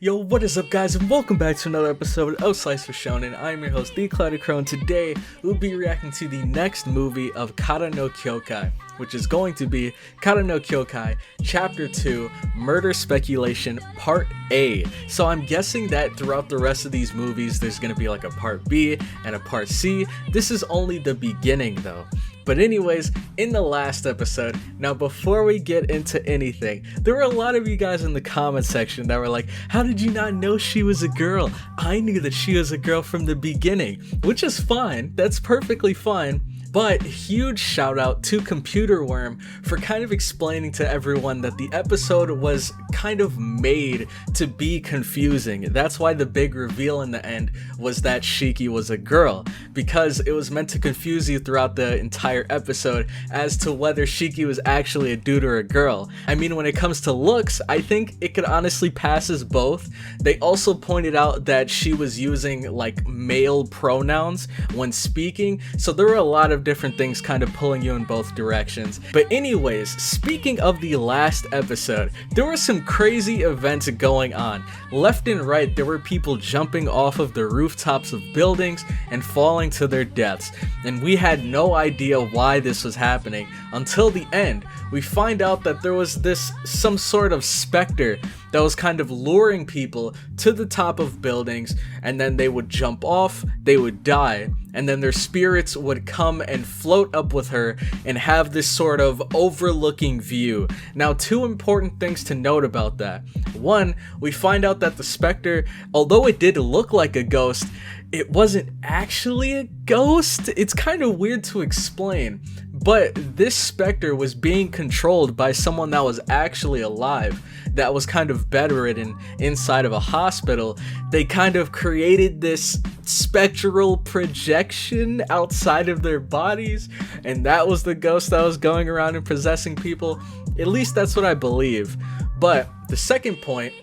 Yo, what is up guys, and welcome back to another episode of Slice for Shonen. I'm your host, The Clouded Crow, and today we'll be reacting to the next movie of Kara no Kyokai, which is going to be Kara no Kyokai Chapter 2, Murder Speculation Part A. So I'm guessing that throughout the rest of these movies, there's going to be like a Part B and a Part C. This is only the beginning though. But anyways, in the last episode, now before we get into anything, there were a lot of you guys in the comment section that were like, how did you not know she was a girl? I knew that she was a girl from the beginning, which is fine, that's perfectly fine. But huge shout out to Computer Worm for kind of explaining to everyone that the episode was kind of made to be confusing. That's why the big reveal in the end was that Shiki was a girl, because it was meant to confuse you throughout the entire episode as to whether Shiki was actually a dude or a girl. I mean, when it comes to looks, I think it could honestly pass as both. They also pointed out that she was using like male pronouns when speaking, so there were a lot of different things kind of pulling you in both directions. But anyways, speaking of the last episode, there were some crazy events going on. Left and right, there were people jumping off of the rooftops of buildings and falling to their deaths, and we had no idea why this was happening until the end. We find out that there was some sort of specter that was kind of luring people to the top of buildings, and then they would jump off, they would die, and then their spirits would come and float up with her and have this sort of overlooking view. Now, two important things to note about that. One, we find out that the specter, although it did look like a ghost, it wasn't actually a ghost. It's kind of weird to explain, but this specter was being controlled by someone that was actually alive, that was kind of bedridden inside of a hospital. They kind of created this spectral projection outside of their bodies, and that was the ghost that was going around and possessing people. At least that's what I believe. But the second point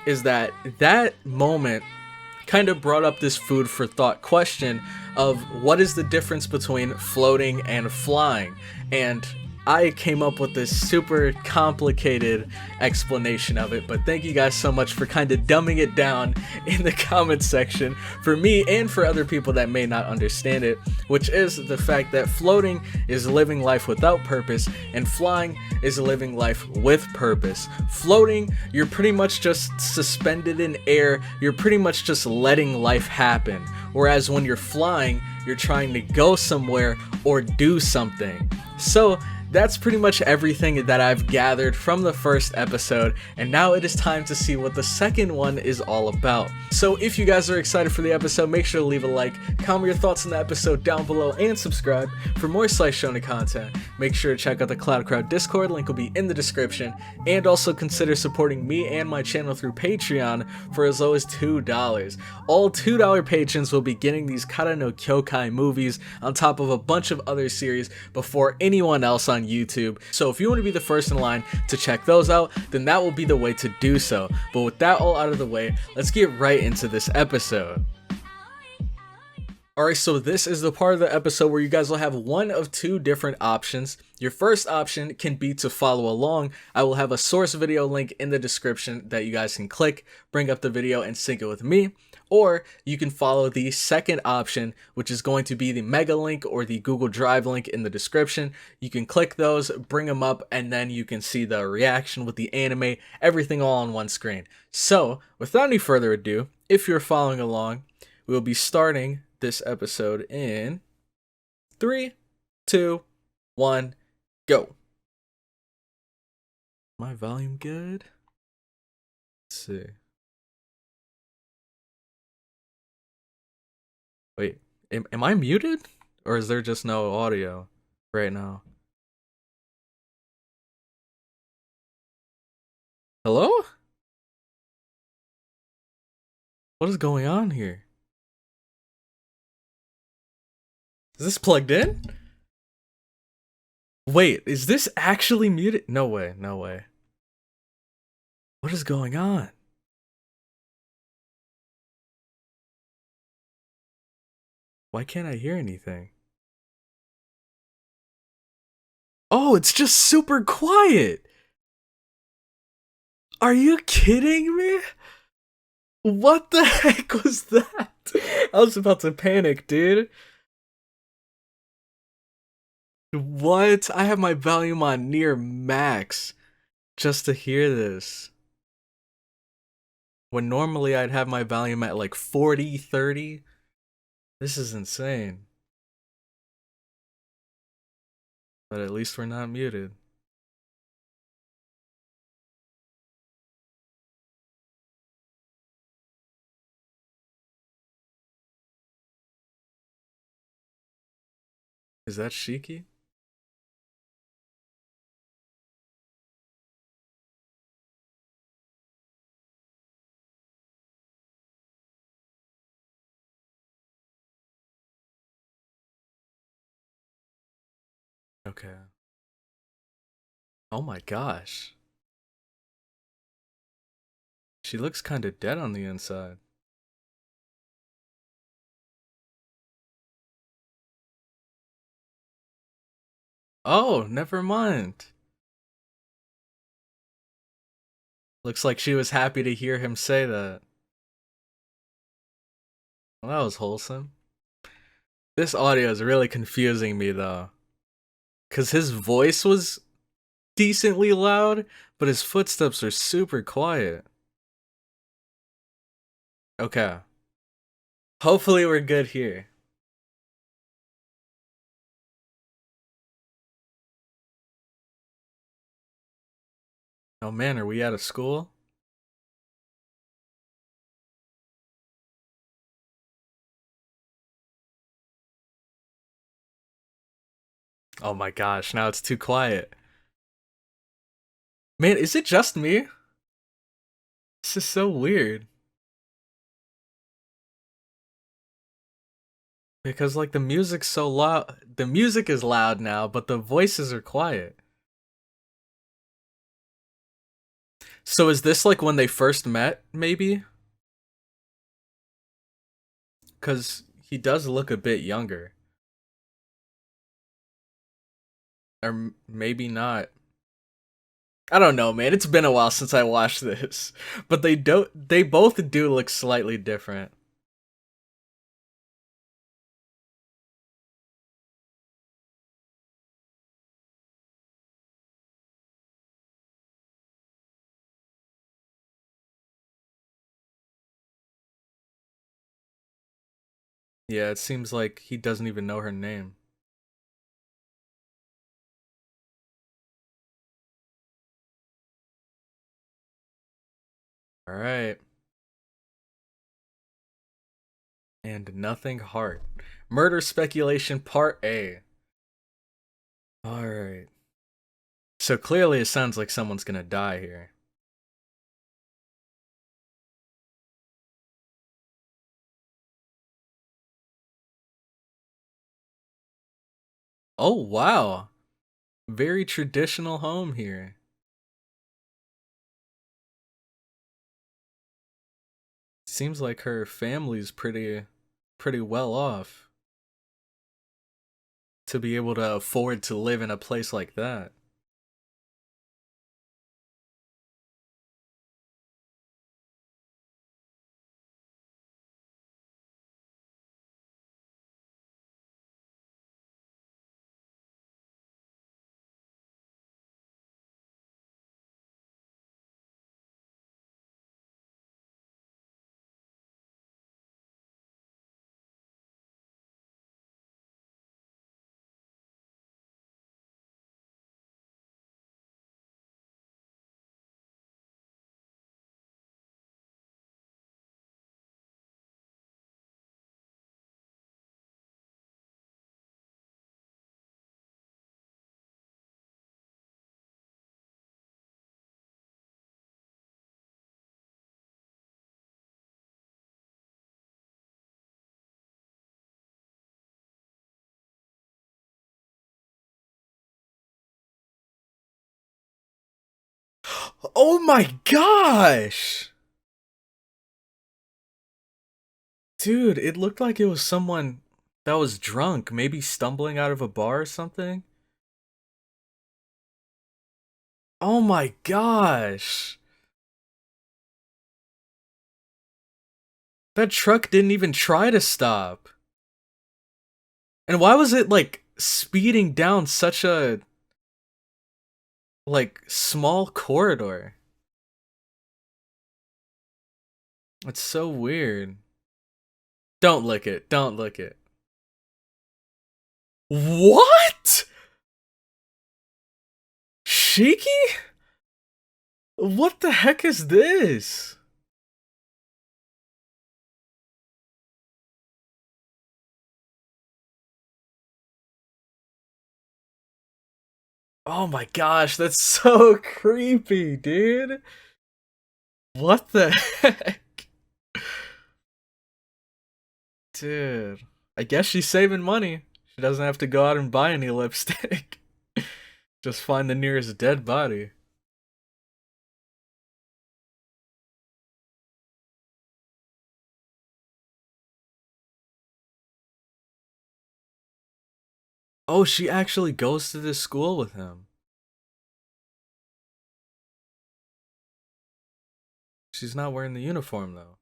is that moment kind of brought up this food for thought question of what is the difference between floating and flying. And I came up with this super complicated explanation of it, but thank you guys so much for kind of dumbing it down in the comment section for me and for other people that may not understand it, which is the fact that floating is living life without purpose and flying is living life with purpose. Floating, you're pretty much just suspended in air, you're pretty much just letting life happen, whereas when you're flying, you're trying to go somewhere or do something. So that's pretty much everything that I've gathered from the first episode, and now it is time to see what the second one is all about. So if you guys are excited for the episode, make sure to leave a like, comment your thoughts on the episode down below, and subscribe for more Slice Shonen content. Make sure to check out the Cloud Crowd Discord, link will be in the description, and also consider supporting me and my channel through Patreon for as low as $2. All $2 patrons will be getting these Kara no Kyokai movies on top of a bunch of other series before anyone else on YouTube. So if you want to be the first in line to check those out, then that will be the way to do so. But with that all out of the way, let's get right into this episode. Alright, so this is the part of the episode where you guys will have one of two different options. Your first option can be to follow along. I will have a source video link in the description that you guys can click, bring up the video, and sync it with me. Or you can follow the second option, which is going to be the Mega link or the Google Drive link in the description. You can click those, bring them up, and then you can see the reaction with the anime, everything all on one screen. So, without any further ado, if you're following along, we'll be starting this episode in 3, 2, 1, go. My volume good? Let's see. Wait, am I muted? Or is there just no audio right now? Hello? What is going on here? Is this plugged in? Wait, is this actually muted? No way, no way. What is going on? Why can't I hear anything? Oh, it's just super quiet. Are you kidding me? What the heck was that? I was about to panic, dude. What? I have my volume on near max just to hear this. When normally I'd have my volume at like 40, 30. This is insane. But at least we're not muted. Is that Shiki? Okay. Oh my gosh. She looks kind of dead on the inside. Oh, never mind. Looks like she was happy to hear him say that. Well, that was wholesome. This audio is really confusing me though. Cause his voice was decently loud, but his footsteps are super quiet. Okay. Hopefully we're good here. Oh man, are we out of school? Oh my gosh, now it's too quiet. Man, is it just me? This is so weird. Because like the music's so loud. The music is loud now, but the voices are quiet. So is this like when they first met, maybe? Cause he does look a bit younger. Or maybe not. I don't know, man. It's been a while since I watched this. But they both do look slightly different. Yeah, it seems like he doesn't even know her name. Alright. And Nothing Heart. Murder Speculation Part A. Alright. So clearly it sounds like someone's gonna die here. Oh wow. Very traditional home here. Seems like her family's pretty well off to be able to afford to live in a place like that. Oh my gosh! Dude, it looked like it was someone that was drunk, maybe stumbling out of a bar or something. Oh my gosh! That truck didn't even try to stop. And why was it, like, speeding down such a, like, small corridor? It's so weird. Don't lick it. Don't lick it. What? Shiki? What the heck is this? Oh my gosh, that's so creepy, dude. What the heck? Dude. I guess she's saving money. She doesn't have to go out and buy any lipstick. Just find the nearest dead body. Oh, she actually goes to this school with him. She's not wearing the uniform, though.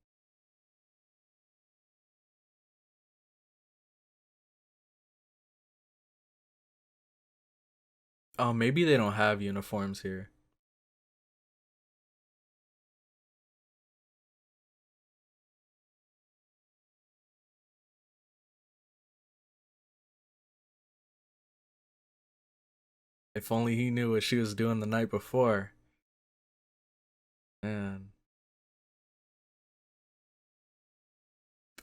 Oh, maybe they don't have uniforms here. If only he knew what she was doing the night before. Man.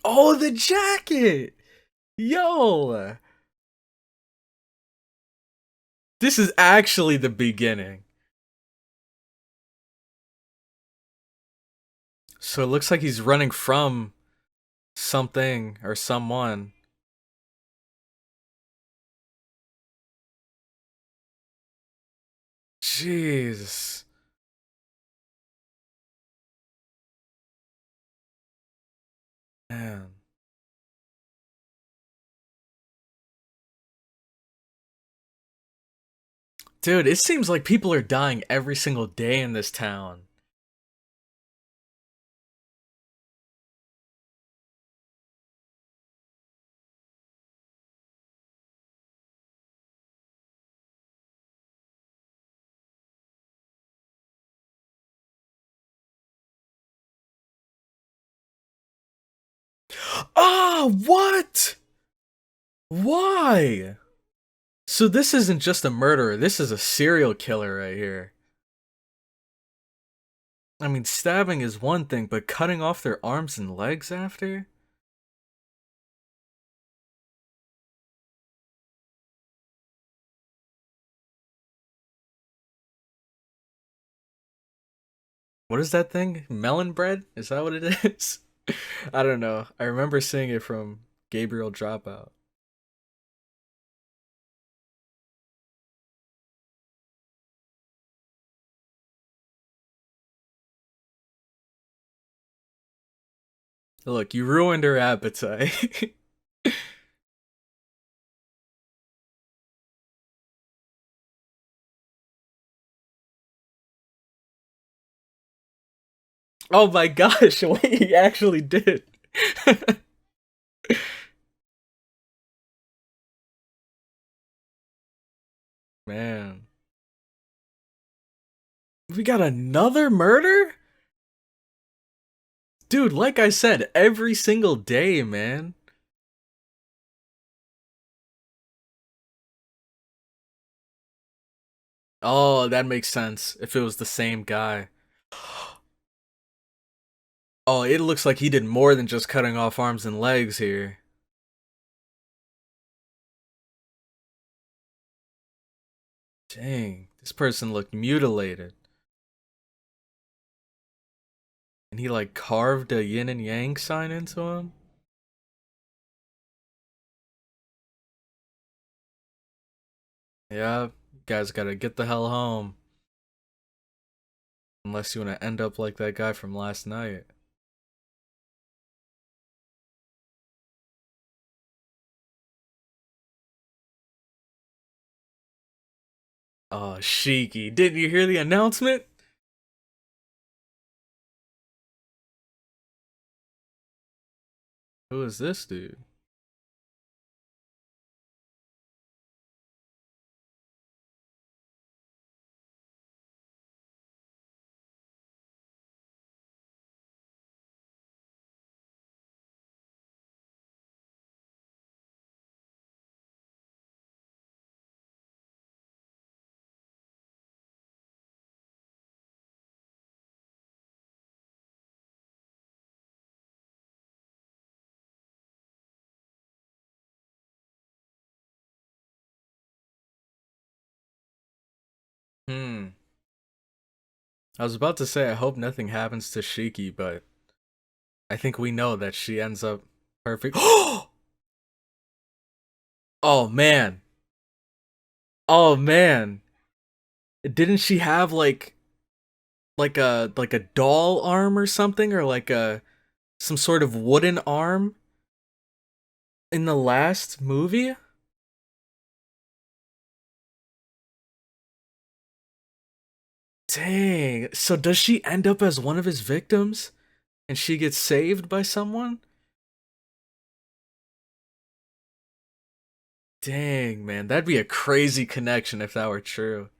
Oh, the jacket! Yo! This is actually the beginning. So it looks like he's running from something or someone. Jeez. Man. Dude, it seems like people are dying every single day in this town. Ah, what? Why? So this isn't just a murderer, this is a serial killer right here. I mean, stabbing is one thing, but cutting off their arms and legs after? What is that thing? Melon bread? Is that what it is? I don't know. I remember seeing it from Gabriel Dropout. Look, you ruined her appetite. Oh my gosh, wait, he actually did. Man. We got another murder? Dude, like I said, every single day, man. Oh, that makes sense if it was the same guy. Oh, it looks like he did more than just cutting off arms and legs here. Dang, this person looked mutilated. And he like carved a yin and yang sign into him? Yeah, you guys gotta get the hell home. Unless you wanna end up like that guy from last night. Oh, Shiki. Didn't you hear the announcement? Who is this dude? Hmm. I was about to say I hope nothing happens to Shiki, but I think we know that she ends up perfect. Oh man. Oh man. Didn't she have like a doll arm or something, or like a some sort of wooden arm in the last movie? Dang. So does she end up as one of his victims and she gets saved by someone? Dang, man. That'd be a crazy connection if that were true.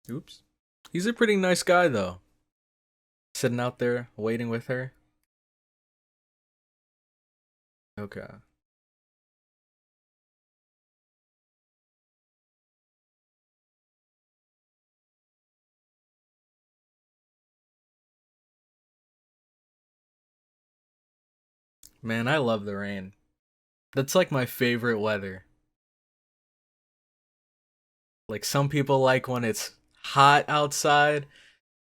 Oops. He's a pretty nice guy though. Sitting out there waiting with her. Okay. Man, I love the rain. That's like my favorite weather. Like some people like when it's hot outside.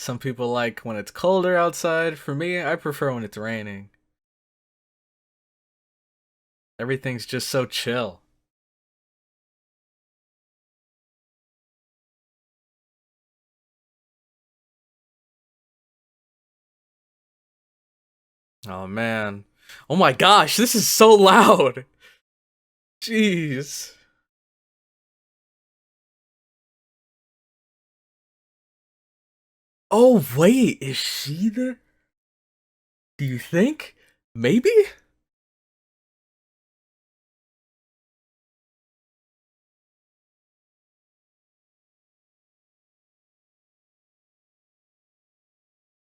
Some people like when it's colder outside. For me, I prefer when it's raining. Everything's just so chill. Oh man. Oh my gosh, this is so loud. Jeez. Oh wait, is she the Do you think? Maybe?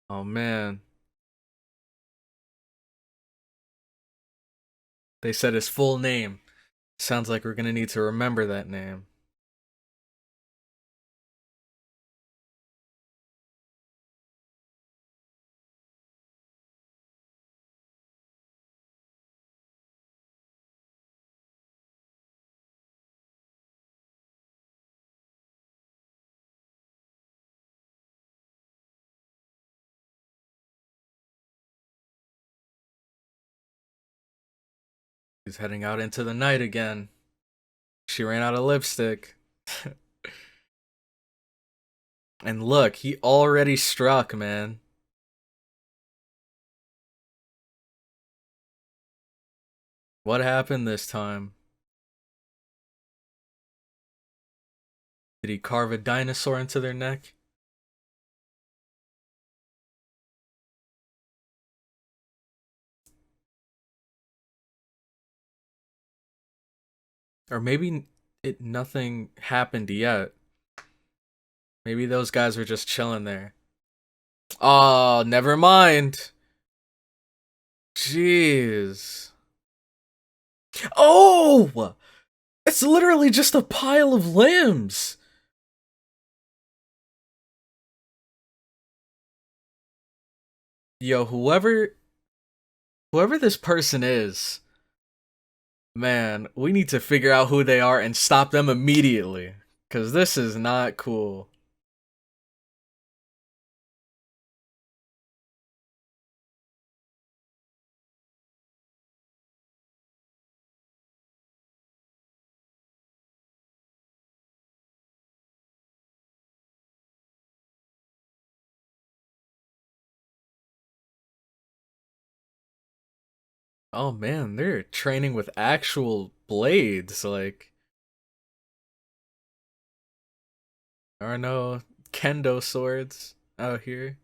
Oh man. They said his full name. Sounds like we're gonna need to remember that name. He's heading out into the night again. She ran out of lipstick. And look, he already struck, man. What happened this time? Did he carve a dinosaur into their neck? Or maybe it nothing happened yet. Maybe those guys were just chilling there. Oh, never mind. Jeez. Oh! It's literally just a pile of limbs. Yo, whoever this person is, man, we need to figure out who they are and stop them immediately. Cause this is not cool. Oh man, they're training with actual blades. Like, there are no kendo swords out here.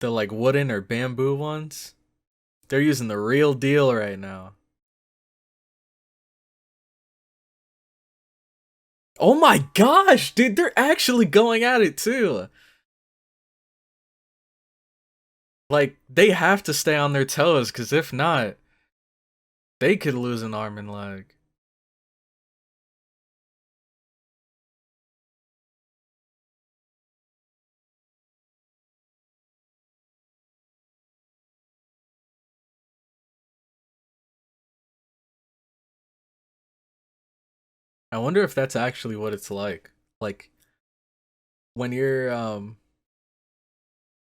The like wooden or bamboo ones. They're using the real deal right now. Oh my gosh, dude, they're actually going at it too. Like, they have to stay on their toes, because if not, they could lose an arm and leg. I wonder if that's actually what it's like. Like, when you're, I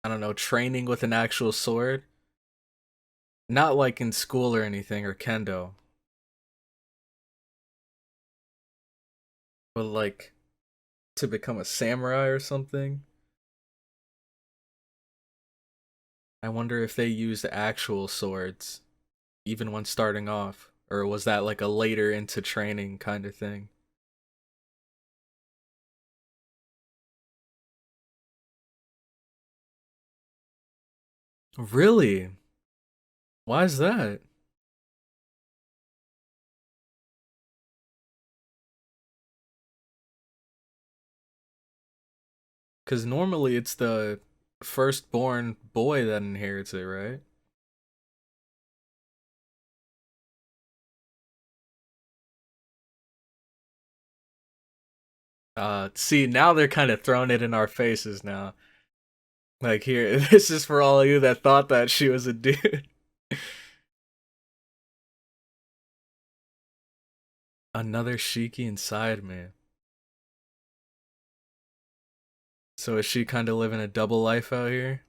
don't know, training with an actual sword. Not like in school or anything, or kendo. But like, to become a samurai or something. I wonder if they used actual swords, even when starting off. Or was that like a later into training kind of thing? Really? Why is that? Because normally it's the firstborn boy that inherits it, right? See, now they're kind of throwing it in our faces now. Like, here, this is for all of you that thought that she was a dude. Another Shiki inside me. So is she kind of living a double life out here?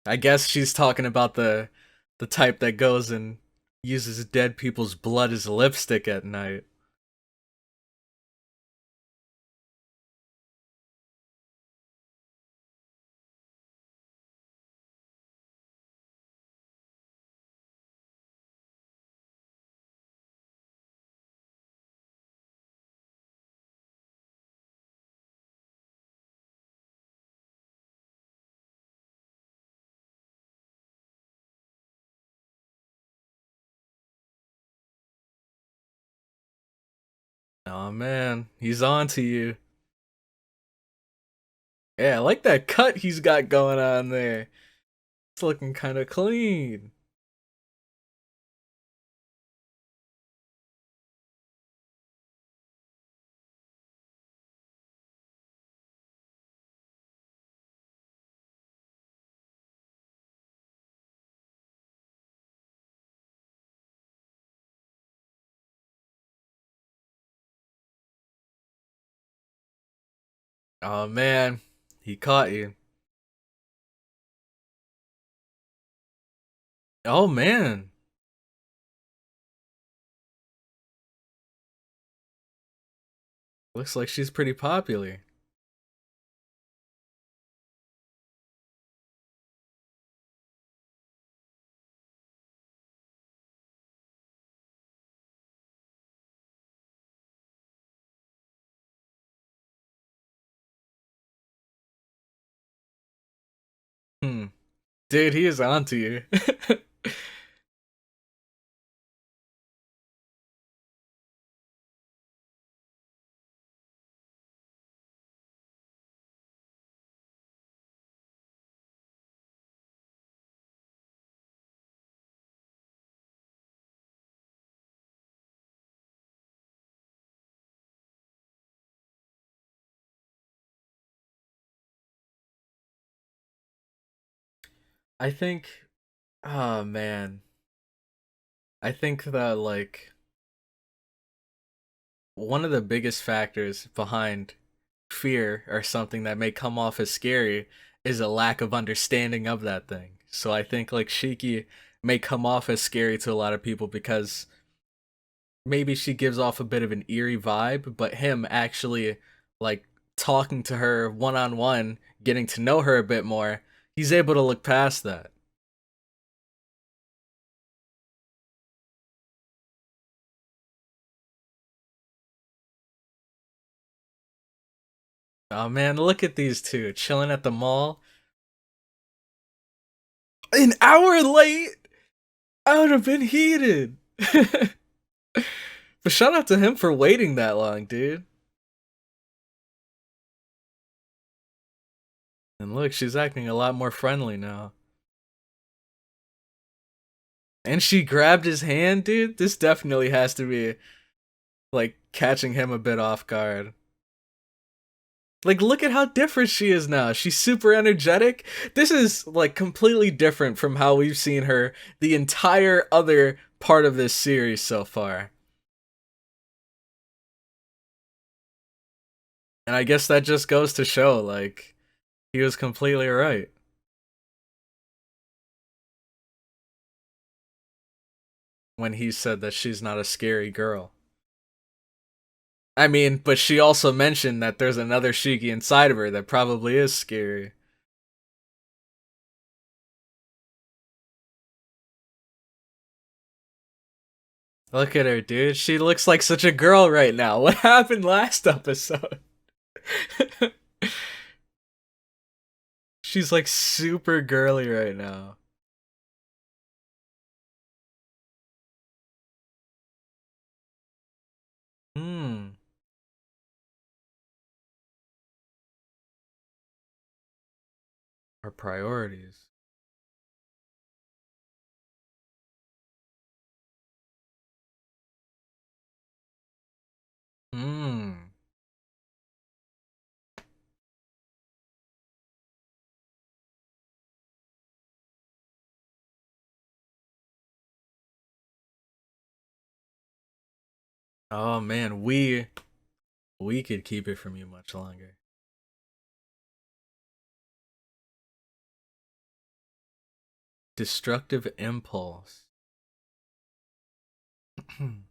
I guess she's talking about the type that goes and uses dead people's blood as lipstick at night. Oh man, he's on to you. Yeah, I like that cut he's got going on there. It's looking kind of clean. Oh man, he caught you. Oh man. Looks like she's pretty popular. Hmm. Dude, he is onto you. I think, oh man. I think that like one of the biggest factors behind fear or something that may come off as scary is a lack of understanding of that thing. So I think like Shiki may come off as scary to a lot of people because maybe she gives off a bit of an eerie vibe, but him actually like talking to her one on one, getting to know her a bit more, he's able to look past that. Oh man, look at these two chilling at the mall. An hour late! I would have been heated. But shout out to him for waiting that long, dude. And look, she's acting a lot more friendly now. And she grabbed his hand, dude. This definitely has to be, like, catching him a bit off guard. Like, look at how different she is now. She's super energetic. This is, like, completely different from how we've seen her the entire other part of this series so far. And I guess that just goes to show, like, he was completely right. When he said that she's not a scary girl. I mean, but she also mentioned that there's another Shiki inside of her that probably is scary. Look at her, dude. She looks like such a girl right now. What happened last episode? She's like super girly right now. Hmm. Our priorities. Hmm. Oh man, we could keep it from you much longer. Destructive impulse. Hmm.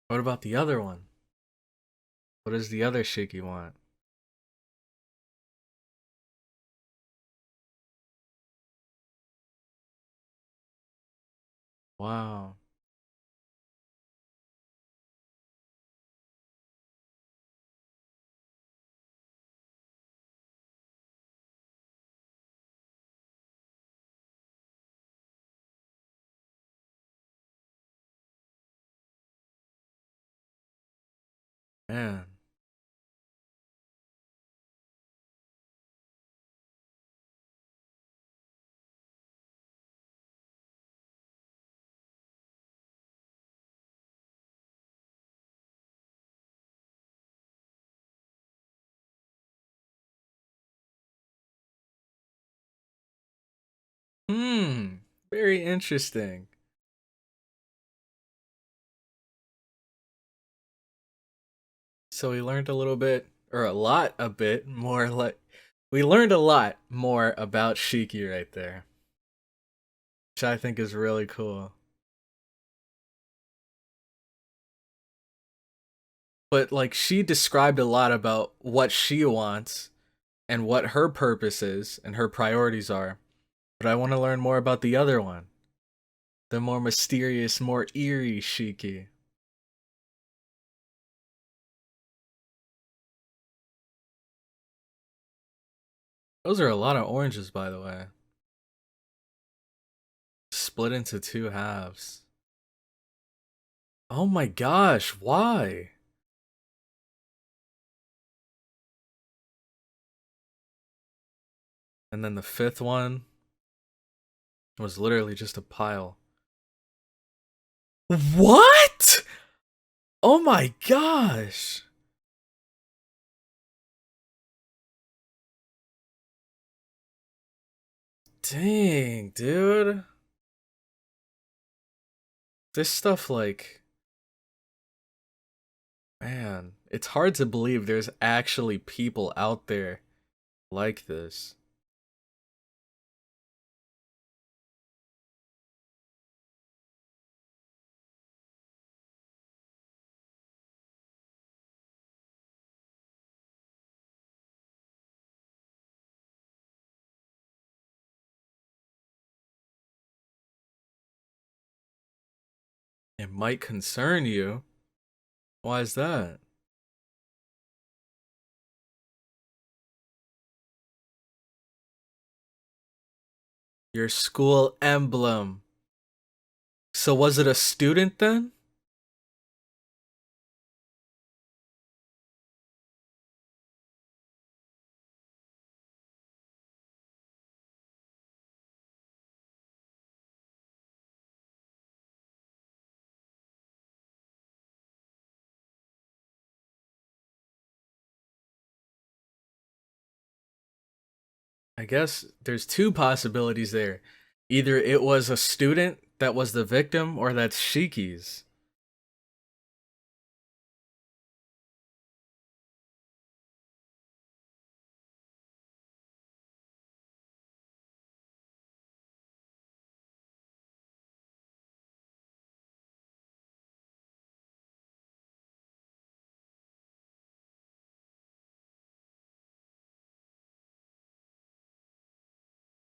What about the other one? What does the other Shiki want? Wow. Man. Hmm. Very interesting. So we learned a little bit, or a bit more. Like we learned a lot more about Shiki right there, which I think is really cool. But like she described a lot about what she wants and what her purpose is and her priorities are. But I want to learn more about the other one, the more mysterious, more eerie Shiki. Those are a lot of oranges, by the way. Split into two halves. Oh my gosh, why? And then the fifth one was literally just a pile. What? Oh my gosh. Dang, dude. This stuff, like, man, it's hard to believe there's actually people out there like this. It might concern you. Why is that? Your school emblem. So was it a student then? I guess there's two possibilities there. Either it was a student that was the victim, or that's Shiki's.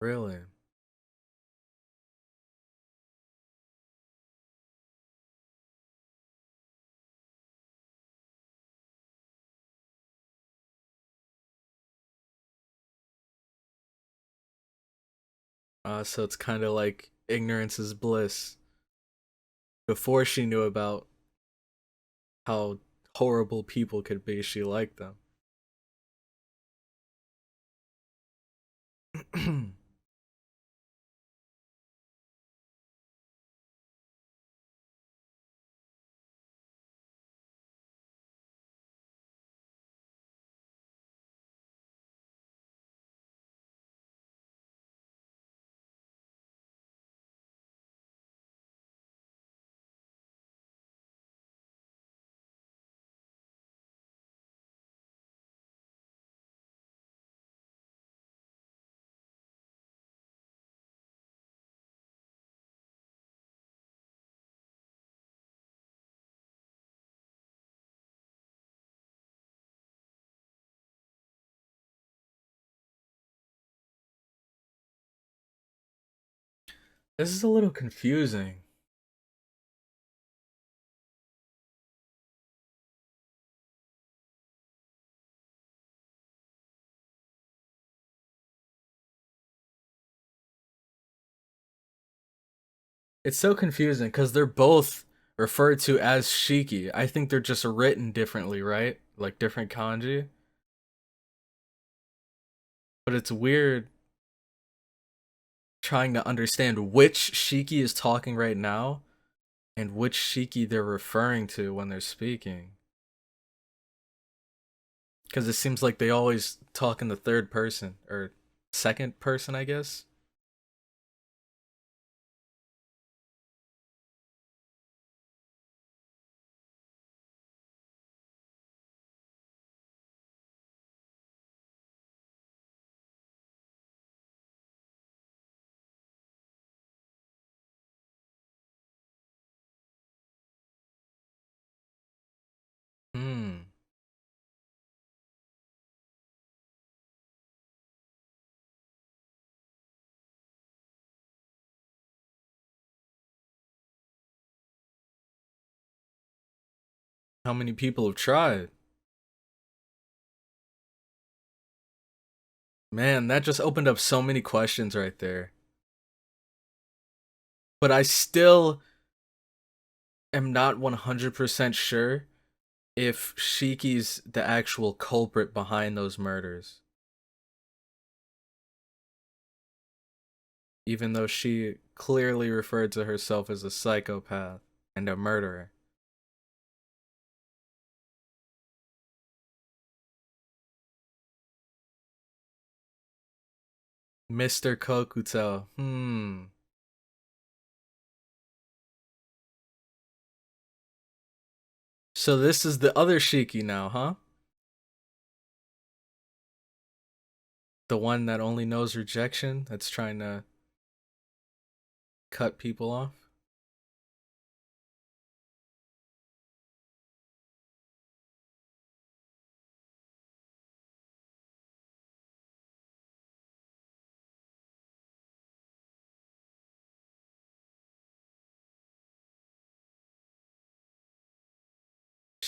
Really? So it's kind of like ignorance is bliss. Before she knew about how horrible people could be, she liked them. This is a little confusing. It's so confusing because they're both referred to as Shiki. I think they're just written differently, right? Like different kanji. But it's weird trying to understand which Shiki is talking right now and which Shiki they're referring to when they're speaking. Because it seems like they always talk in the third person or second person, I guess. Hmm. How many people have tried? Man, that just opened up so many questions right there. But I still am not 100% sure if Shiki's the actual culprit behind those murders. Even though she clearly referred to herself as a psychopath and a murderer. Mr. Kokuto. So this is the other Shiki now, huh? The one that only knows rejection, that's trying to cut people off?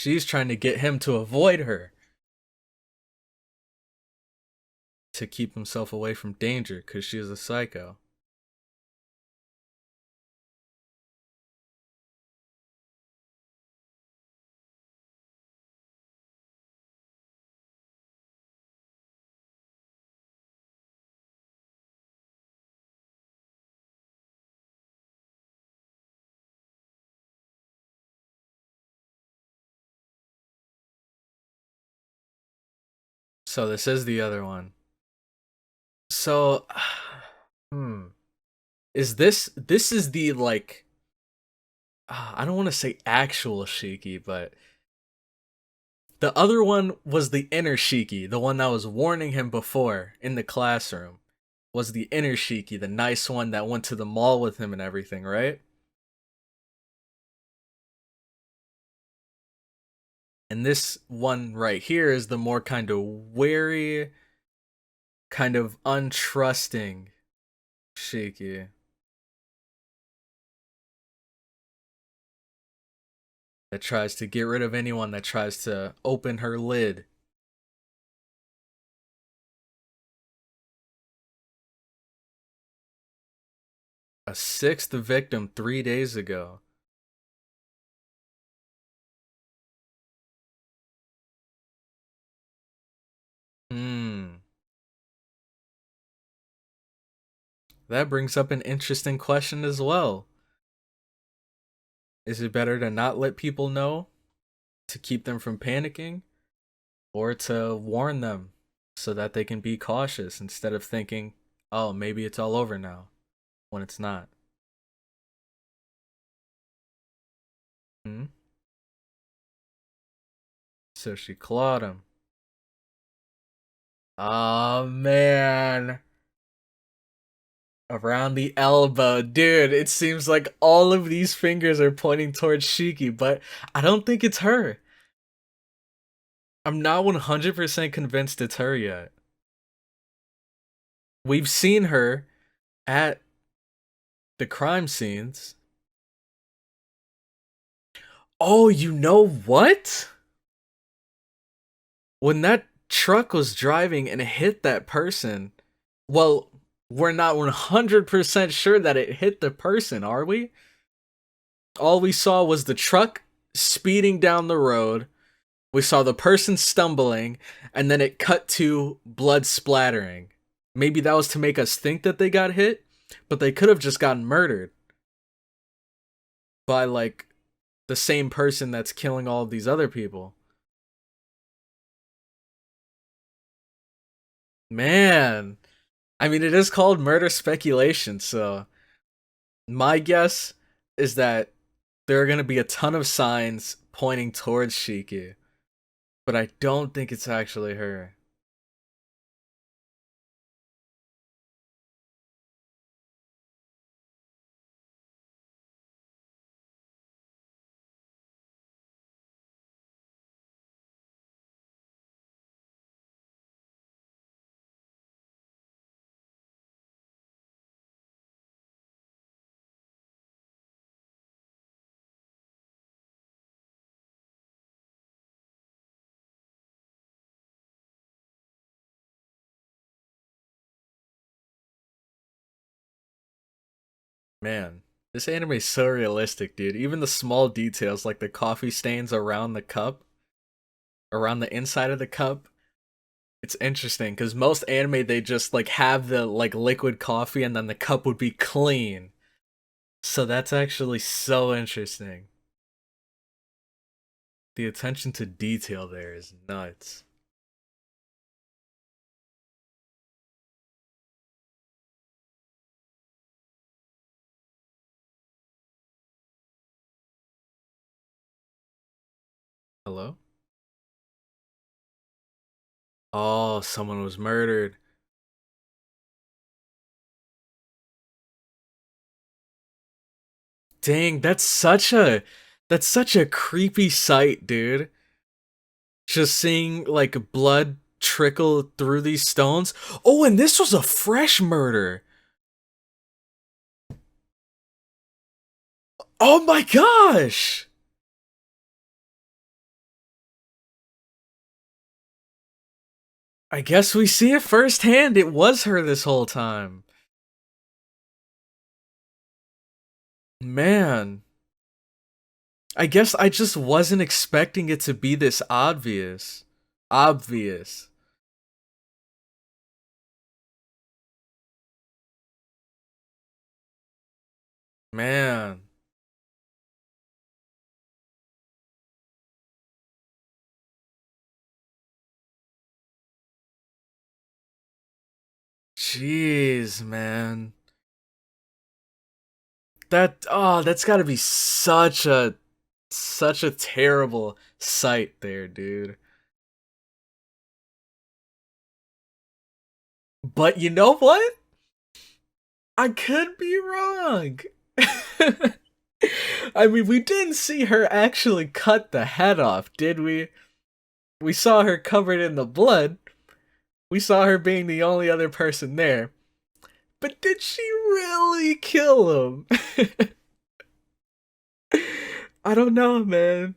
She's trying to get him to avoid her, to keep himself away from danger, because she's a psycho. So this is the other one. So, is this is the like, I don't want to say actual Shiki, but the other one was the inner Shiki, the one that was warning him before in the classroom. Was the inner Shiki, the nice one that went to the mall with him and everything, right? And this one right here is the more kind of wary, kind of untrusting Shiki. That tries to get rid of anyone that tries to open her lid. A sixth victim 3 days ago. That brings up an interesting question as well. Is it better to not let people know to keep them from panicking, or to warn them so that they can be cautious instead of thinking, oh, maybe it's all over now, when it's not? Hmm? So she clawed him. Oh man. Around the elbow. Dude, it seems like all of these fingers are pointing towards Shiki, but I don't think it's her. I'm not 100% convinced it's her yet. We've seen her at the crime scenes. Oh, you know what? When that truck was driving and hit that person, well, we're not 100% sure that it hit the person, are we? All we saw was the truck speeding down the road. We saw the person stumbling, and then it cut to blood splattering. Maybe that was to make us think that they got hit, but they could have just gotten murdered by, like, the same person that's killing all of these other people. Man, I mean, it is called murder speculation, so my guess is that there are going to be a ton of signs pointing towards Shiki, but I don't think it's actually her. Man, this anime is so realistic, dude. Even the small details like the coffee stains around the cup, around the inside of the cup, it's interesting because most anime they just like have the like liquid coffee and then the cup would be clean. So that's actually so interesting. The attention to detail there is nuts. Hello? Oh, someone was murdered. Dang, that's such a creepy sight, dude. Just seeing like blood trickle through these stones. Oh, and this was a fresh murder. Oh my gosh. I guess we see it firsthand. It was her this whole time. Man. I guess I just wasn't expecting it to be this obvious. Obvious. Man. Jeez, man. That's gotta be such a terrible sight there, dude. But you know what? I could be wrong. I mean, we didn't see her actually cut the head off, did we? We saw her covered in the blood. We saw her being the only other person there. But did she really kill him? I don't know, man.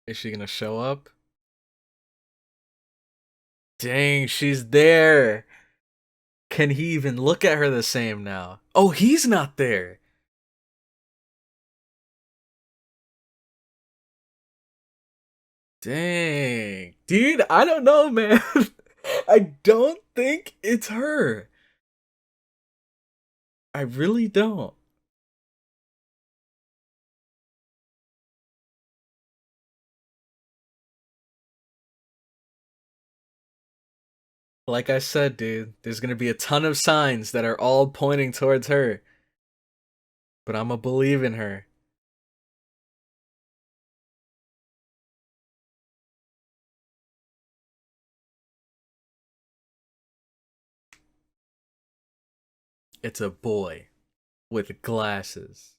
Is she gonna show up? Dang, she's there. Can he even look at her the same now? Oh, he's not there. Dang. Dude, I don't know, man. I don't think it's her. I really don't. Like I said, dude, there's gonna be a ton of signs that are all pointing towards her. But I'ma believe in her. It's a boy with glasses.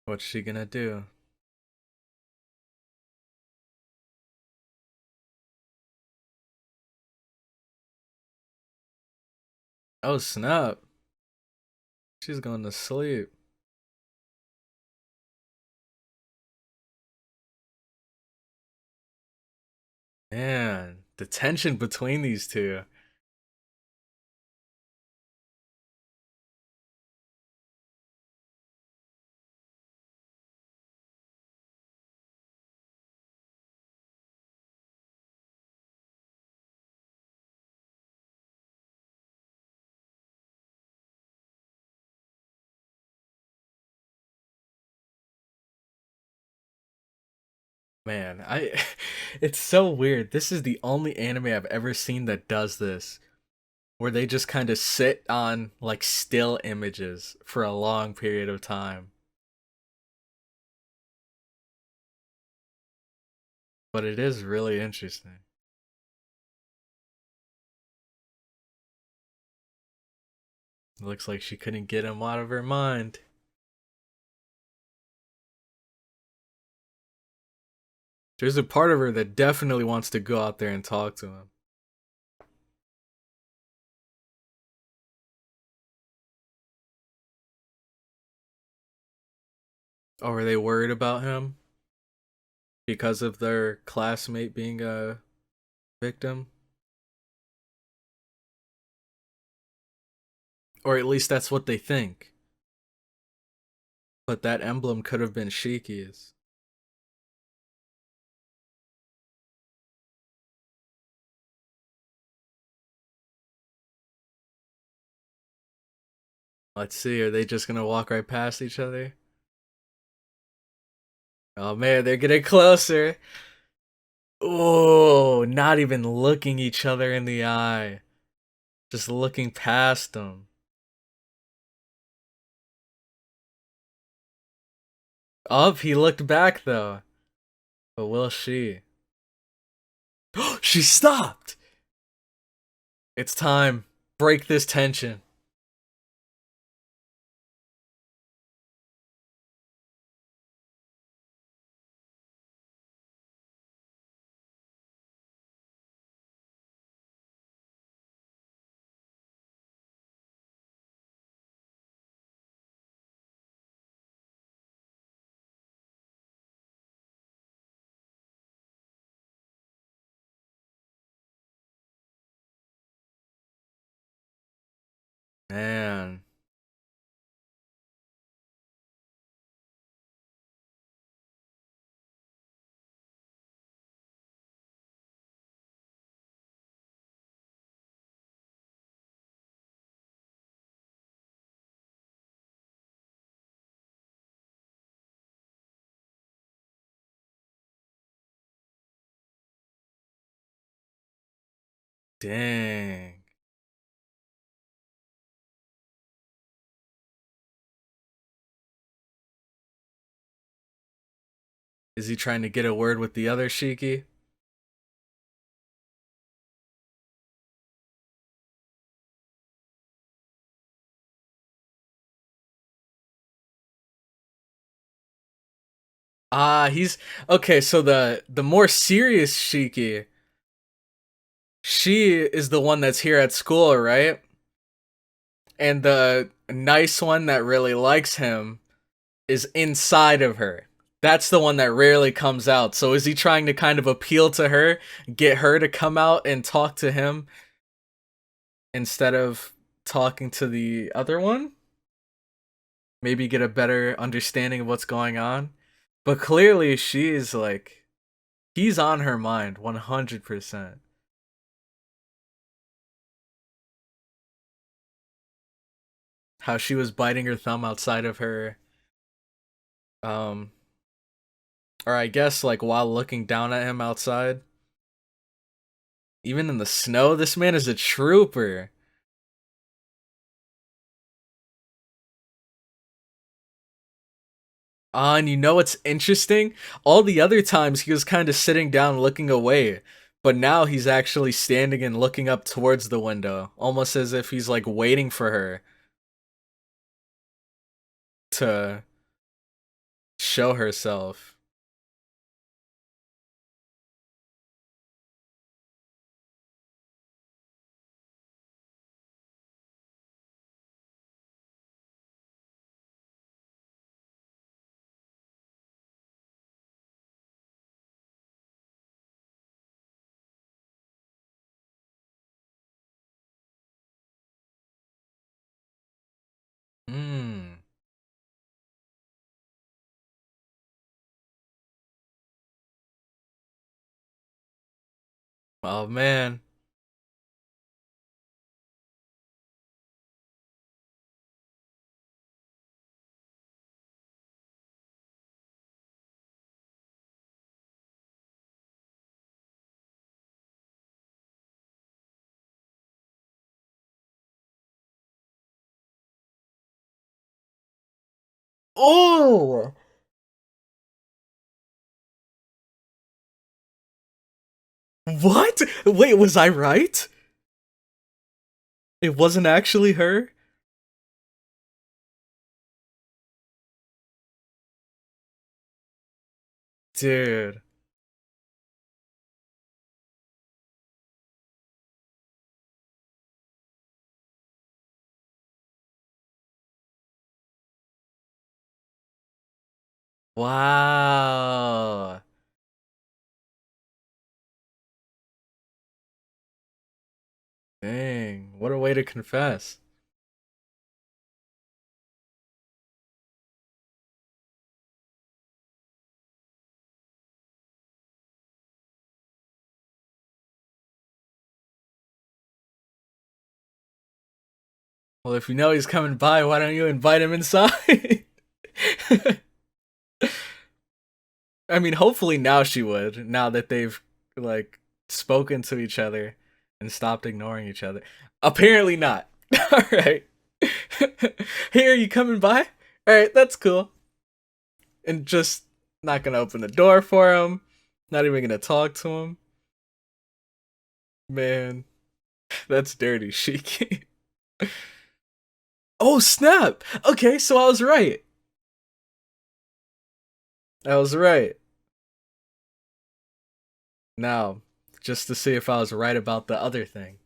What's she gonna do? Oh, snap. She's going to sleep. Man, the tension between these two. Man, I it's so weird. This is the only anime I've ever seen that does this, where they just kind of sit on like still images for a long period of time. But it is really interesting. It looks like she couldn't get him out of her mind. There's a part of her that definitely wants to go out there and talk to him. Oh, are they worried about him because of their classmate being a victim? Or at least that's what they think. But that emblem could have been Shiki's. Let's see, are they just gonna walk right past each other? Oh man, they're getting closer. Oh, not even looking each other in the eye. Just looking past him. Up, he looked back though. But will she? She stopped! It's time. Break this tension. Man. Dang. Is he trying to get a word with the other Shiki? Ah, he's okay, so the more serious Shiki, she is the one that's here at school, right? And the nice one that really likes him is inside of her. That's the one that rarely comes out. So is he trying to kind of appeal to her, get her to come out and talk to him instead of talking to the other one? Maybe get a better understanding of what's going on. But clearly she's like, he's on her mind 100%. How she was biting her thumb outside of her um or I guess like while looking down at him outside. Even in the snow, this man is a trooper. And you know what's interesting? All the other times he was kind of sitting down looking away, but now he's actually standing and looking up towards the window, almost as if he's like waiting for her to show herself. Hmm. Oh man. Oh! What? Wait, was I right? It wasn't actually her? Dude. Wow. Dang, what a way to confess. Well, if you know he's coming by, why don't you invite him inside? I mean, hopefully now she would, now that they've, like, spoken to each other. and stopped ignoring each other. Apparently not. Alright. Hey, are you coming by? Alright, that's cool. And just not gonna open the door for him. Not even gonna talk to him. Man, that's dirty, Shiki. Oh, snap! Okay, so I was right. I was right. Now, just to see if I was right about the other thing.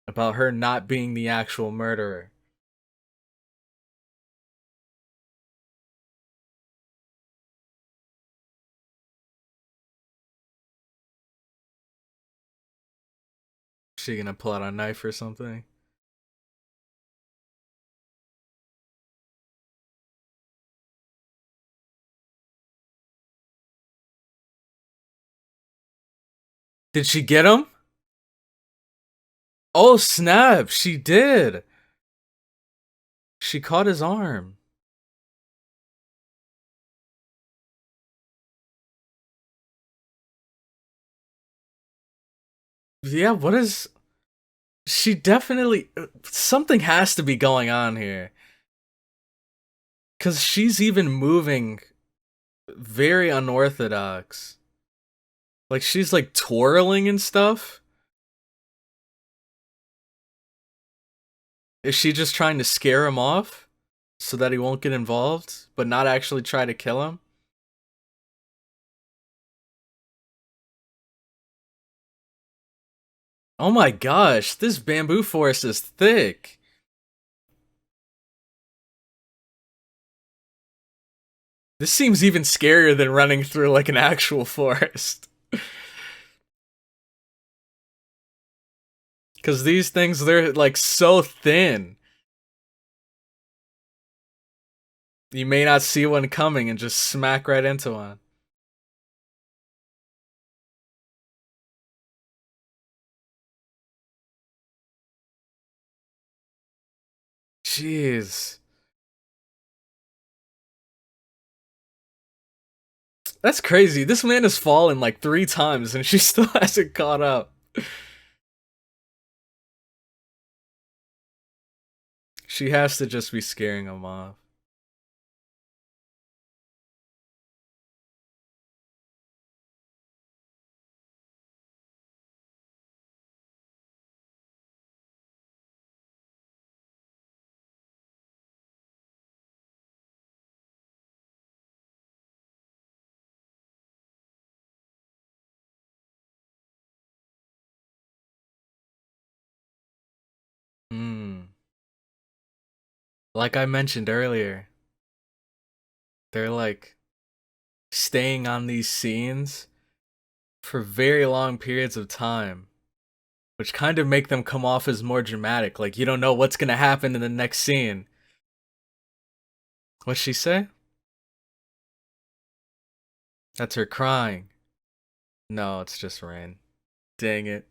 About her not being the actual murderer. She gonna pull out a knife or something? Did she get him? Oh, snap! She did! She caught his arm. Yeah, what is... She definitely... Something has to be going on here. Because she's even moving very unorthodox. Like, she's like twirling and stuff. Is she just trying to scare him off? So that he won't get involved? But not actually try to kill him? Oh my gosh, this bamboo forest is thick. This seems even scarier than running through like an actual forest. Because these things, they're like so thin. You may not see one coming and just smack right into one. Jeez. That's crazy. This man has fallen like 3 times and she still hasn't caught up. She has to just be scaring him off. Hmm. Like I mentioned earlier, they're like staying on these scenes for very long periods of time, which kind of make them come off as more dramatic. Like you don't know what's gonna happen in the next scene. What'd she say? That's her crying. No, it's just rain. Dang it.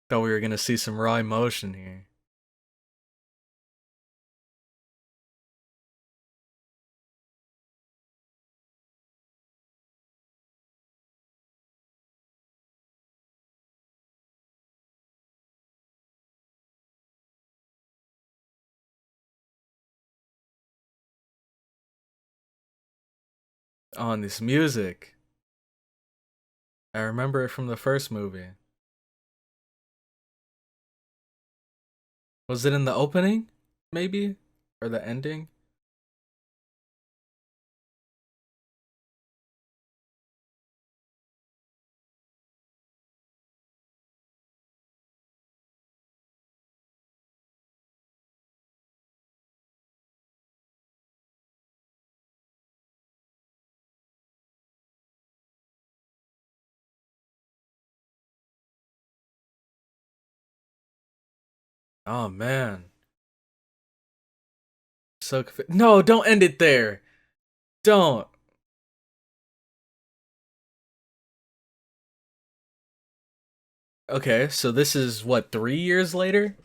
Thought we were gonna see some raw emotion here. On this music. I remember it from the first movie. Was it in the opening? Maybe? Or the ending? Oh man. No, don't end it there. Don't. Okay, so this is what, 3 years later?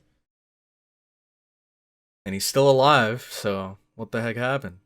And he's still alive, so what the heck happened?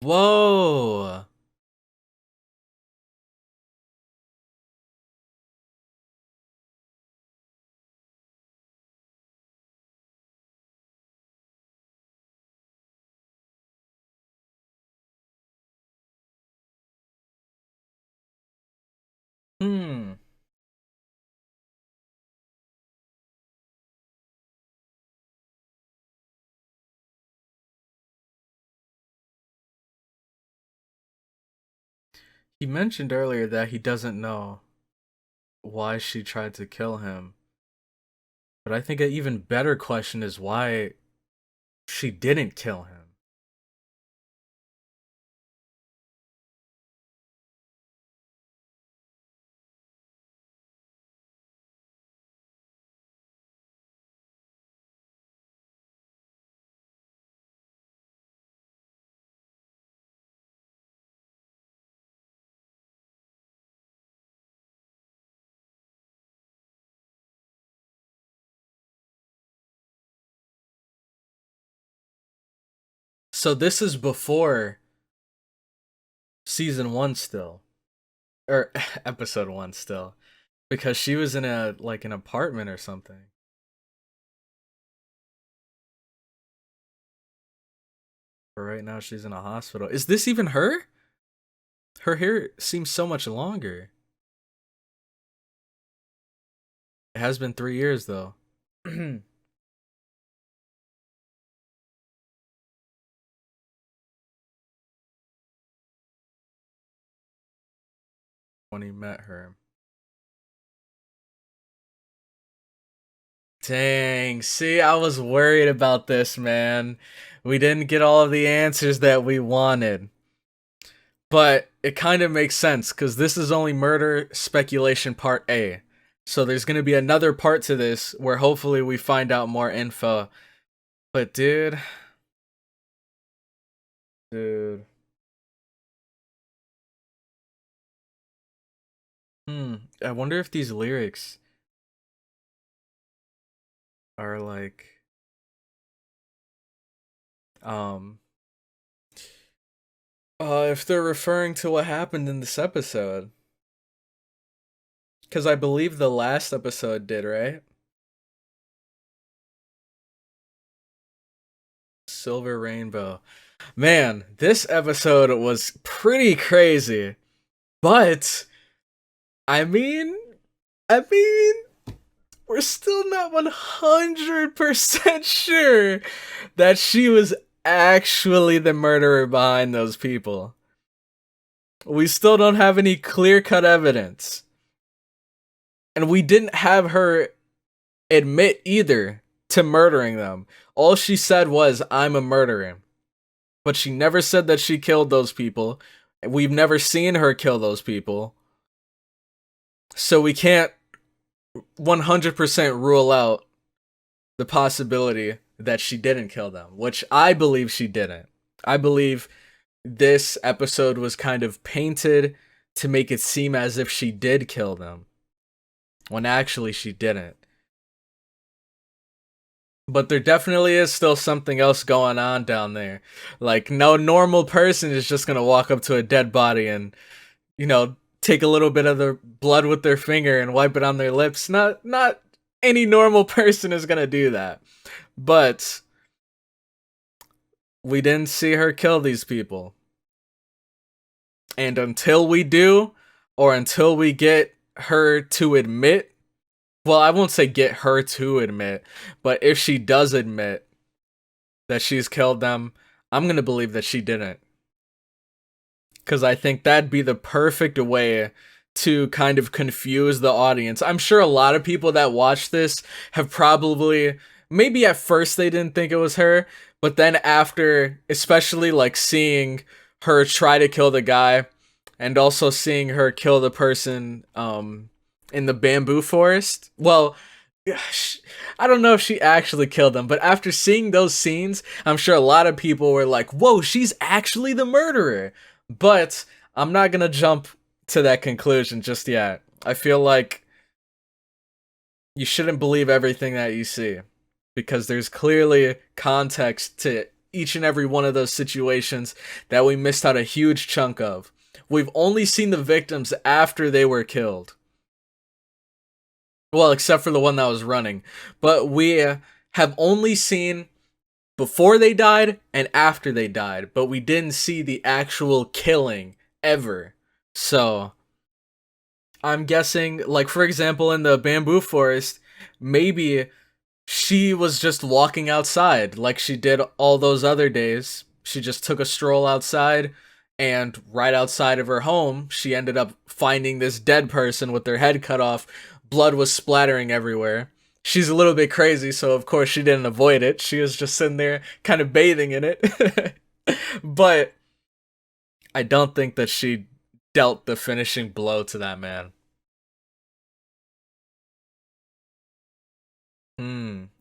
Whoa. Hmm. He mentioned earlier that he doesn't know why she tried to kill him. But I think an even better question is why she didn't kill him. So this is before season 1 still. Or episode 1 still. Because she was in a like an apartment or something. But right now she's in a hospital. Is this even her? Her hair seems so much longer. It has been 3 years though. When he met her. Dang, see, I was worried about this, man. We didn't get all of the answers that we wanted. But it kind of makes sense, because this is only murder speculation part A. So there's going to be another part to this, where hopefully we find out more info. But dude... Dude... I wonder if these lyrics are like... if they're referring to what happened in this episode. Because I believe the last episode did, right? Silver Rainbow. Man, this episode was pretty crazy. But, I mean, we're still not 100% sure that she was actually the murderer behind those people. We still don't have any clear-cut evidence. And we didn't have her admit either to murdering them. All she said was, I'm a murderer. But she never said that she killed those people. We've never seen her kill those people. So we can't 100% rule out the possibility that she didn't kill them, which I believe she didn't. I believe this episode was kind of painted to make it seem as if she did kill them, when actually she didn't. But there definitely is still something else going on down there. Like, no normal person is just gonna walk up to a dead body and, you know, take a little bit of the blood with their finger and wipe it on their lips. Not any normal person is gonna do that. But we didn't see her kill these people. And until we do, or until we get her to admit, well, I won't say get her to admit, but if she does admit that she's killed them, I'm gonna believe that she didn't. Because I think that'd be the perfect way to kind of confuse the audience. I'm sure a lot of people that watch this have probably, maybe at first they didn't think it was her, but then after, especially like seeing her try to kill the guy, and also seeing her kill the person in the bamboo forest. Well, I don't know if she actually killed them, but after seeing those scenes, I'm sure a lot of people were like, whoa, she's actually the murderer. But I'm not gonna jump to that conclusion just yet. I feel like you shouldn't believe everything that you see, because there's clearly context to each and every one of those situations that we missed out a huge chunk of. We've only seen the victims after they were killed. Well, except for the one that was running. But we have only seen before they died and after they died. But we didn't see the actual killing ever. So I'm guessing, like, for example, in the bamboo forest, maybe she was just walking outside like she did all those other days. She just took a stroll outside, and right outside of her home, she ended up finding this dead person with their head cut off. Blood was splattering everywhere. She's a little bit crazy, so of course she didn't avoid it. She was just sitting there kind of bathing in it. But I don't think that she dealt the finishing blow to that man.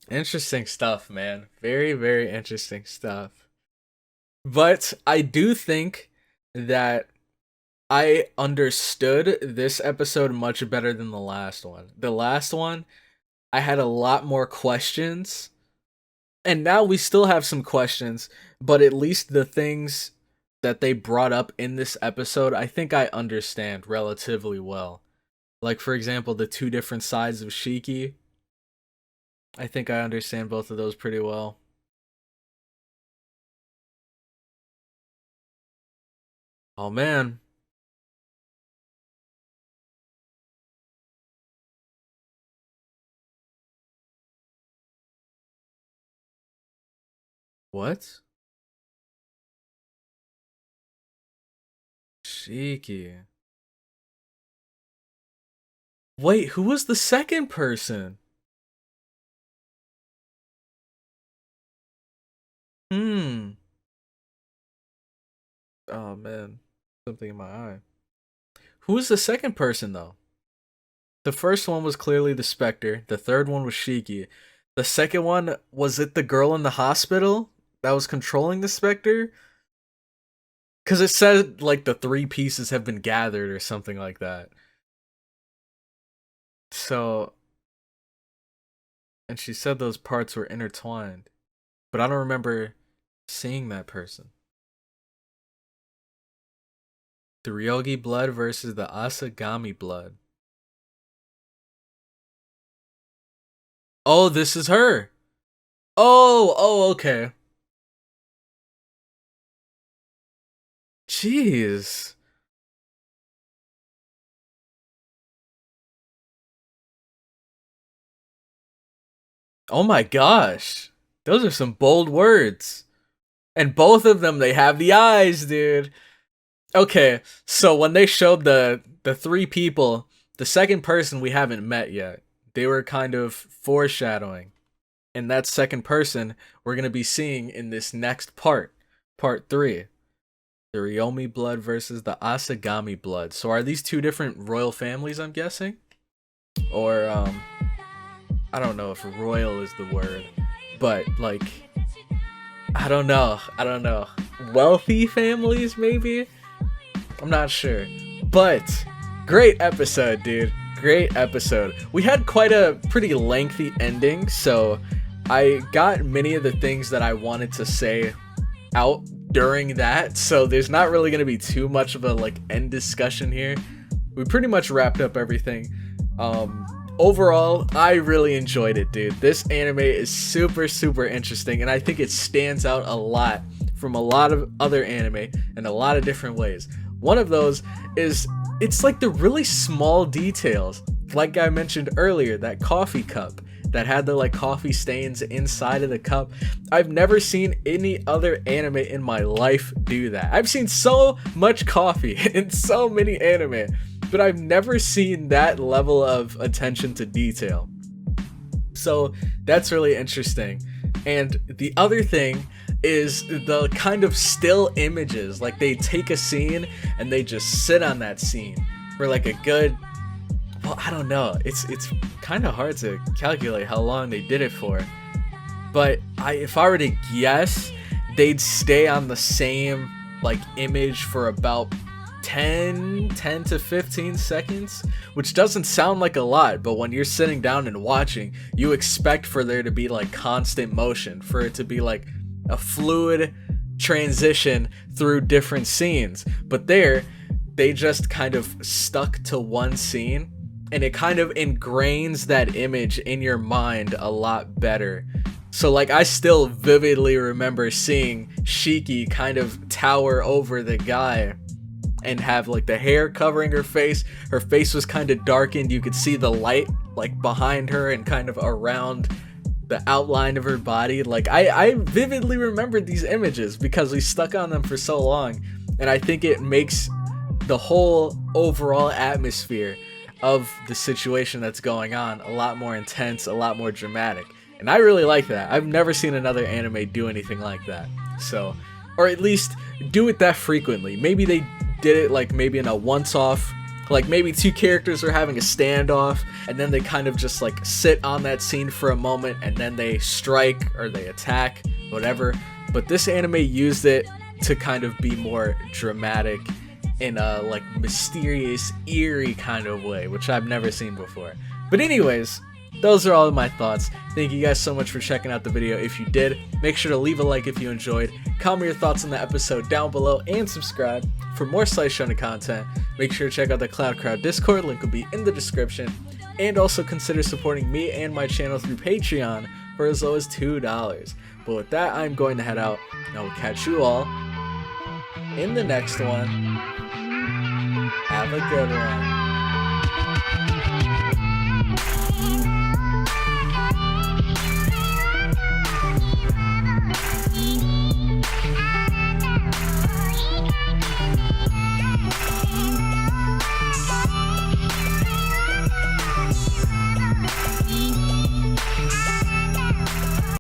Interesting stuff, man. Very, very interesting stuff. But I do think that I understood this episode much better than the last one. The last one, I had a lot more questions. And now we still have some questions, but at least the things that they brought up in this episode, I think I understand relatively well. Like, for example, the two different sides of Shiki. I think I understand both of those pretty well. Oh, man. What? Shiki. Wait, who was the second person? Oh, man. Something in my eye. Who was the second person, though? The first one was clearly the Spectre. The third one was Shiki. The second one, was it the girl in the hospital that was controlling the Spectre? Because it said, like, the three pieces have been gathered or something like that. So, and she said those parts were intertwined. But I don't remember seeing that person. The Ryogi blood versus the Asagami blood. Oh, this is her. Oh, okay. Jeez. Oh my gosh. Those are some bold words. And both of them, they have the eyes, dude. Okay, so when they showed the three people, the second person we haven't met yet, they were kind of foreshadowing. And that second person we're going to be seeing in this next part 3. The Ryomi blood versus the Asagami blood. So are these two different royal families, I'm guessing? Or, I don't know if royal is the word, but, like, I don't know. Wealthy families, maybe? I'm not sure. But, great episode, dude. Great episode. We had quite a pretty lengthy ending, so I got many of the things that I wanted to say out during that, so there's not really going to be too much of a, like, end discussion here. We pretty much wrapped up everything. Overall, I really enjoyed it, dude. This anime is super, super interesting, and I think it stands out a lot from a lot of other anime in a lot of different ways. One of those is, it's like the really small details. Like I mentioned earlier, that coffee cup that had the, like, coffee stains inside of the cup. I've never seen any other anime in my life do that. I've seen so much coffee in so many anime, but I've never seen that level of attention to detail. So that's really interesting. And the other thing is the kind of still images. Like, they take a scene and they just sit on that scene for like a good, well, I don't know. It's kind of hard to calculate how long they did it for. But if I were to guess, they'd stay on the same, like, image for about 10 to 15 seconds, which doesn't sound like a lot, but when you're sitting down and watching, you expect for there to be, like, constant motion, for it to be, like, a fluid transition through different scenes. But there, they just kind of stuck to one scene, and it kind of ingrains that image in your mind a lot better. So like, I still vividly remember seeing Shiki kind of tower over the guy and have like the hair covering her face. Her face was kind of darkened. You could see the light like behind her and kind of around the outline of her body. Like I vividly remembered these images because we stuck on them for so long, and I think it makes the whole overall atmosphere of the situation that's going on a lot more intense, a lot more dramatic. And I really like that. I've never seen another anime do anything like that. So, or at least do it that frequently. Maybe they did it like maybe in a once-off, like maybe two characters are having a standoff and then they kind of just like sit on that scene for a moment and then they strike or they attack, whatever. But this anime used it to kind of be more dramatic in a like mysterious, eerie kind of way, which I've never seen before. But anyways, those are all of my thoughts. Thank you guys so much for checking out the video. If you did, make sure to leave a like if you enjoyed, comment your thoughts on the episode down below, and subscribe for more Slice Shonen content. Make sure to check out the Cloud Crowd Discord, link will be in the description, and also consider supporting me and my channel through Patreon for as low as $2. But with that, I'm going to head out, and I will catch you all in the next one. Have a good one.